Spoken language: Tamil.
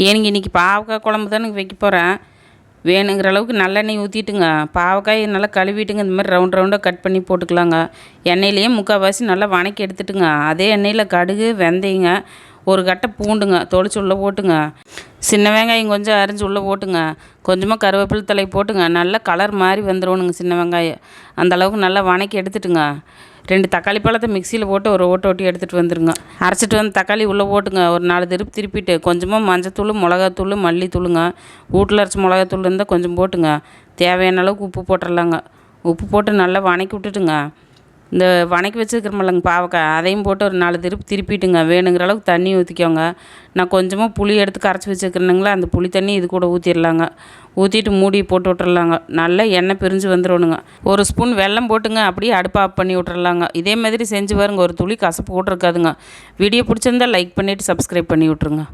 எனக்கு இன்றைக்கி பாவக்காய் குழம்பு தானுங்க வைக்க போகிறேன். வேணுங்கிற அளவுக்கு நல்லெண்ணெய் ஊற்றிட்டுங்க, பாவக்காய் நல்லா கழுவிட்டுங்க, இந்த மாதிரி ரவுண்ட் ரவுண்டாக கட் பண்ணி போட்டுக்கலாங்க. எண்ணெயிலேயே முக்கால்வாசி நல்லா வணக்கி எடுத்துட்டுங்க, அதே எண்ணெயில் கடுகு வெந்தயங்க, ஒரு கட்டை பூண்டுங்க தொளிச்சு உள்ளே போட்டுங்க, சின்ன வெங்காயம் கொஞ்சம் அரிஞ்சு உள்ளே போட்டுங்க, கொஞ்சமாக கருவேப்பிலை தழை போட்டுங்க, நல்லா கலர் மாதிரி வந்துடணுங்க சின்ன வெங்காயம். அந்த அளவுக்கு நல்லா வணக்கி எடுத்துட்டுங்க, 2 தக்காளி பழத்தை மிக்சியில் போட்டு ஒரு ஓட்டி எடுத்துகிட்டு வந்துடுங்க. அரைச்சிட்டு வந்து தக்காளி உள்ளே போட்டுங்க, ஒரு 4 திருப்பிட்டு கொஞ்சமாக மஞ்சத்தூள், மிளகாத்தூள், மல்லித்தூளுங்க, வீட்டில் அரைச்சி மிளகாத்தூள் இருந்தால் கொஞ்சம் போட்டுங்க, தேவையான அளவுக்கு உப்பு போட்டுடலாங்க. உப்பு போட்டு நல்லா வணக்கி விட்டுட்டுங்க, இந்த வணக்கி வச்சுருக்கிறோமில்லங்க பாவக்காய், அதையும் போட்டு ஒரு 4 திருப்பிட்டுங்க, வேணுங்கிற அளவுக்கு தண்ணி ஊற்றிக்கோங்க. நான் கொஞ்சமாக புளி எடுத்து கரைச்சி வச்சுருக்கிறேனுங்களா, அந்த புளி தண்ணி இது கூட ஊற்றிடலாங்க. ஊற்றிட்டு மூடி போட்டு விட்டுறலாங்க. நல்லா எண்ணெய் பிரிஞ்சு வந்துடணுங்க. ஒரு ஸ்பூன் வெல்லம் போட்டுங்க, அப்படியே அடுப்பை ஆஃப் பண்ணி விட்டுறலாங்க. இதே மாதிரி செஞ்சு பாருங்க, ஒரு துளி கசப்பு கூட இருக்காதுங்க. வீடியோ பிடிச்சிருந்தா லைக் பண்ணிவிட்டு சப்ஸ்கிரைப் பண்ணி விட்ருங்க.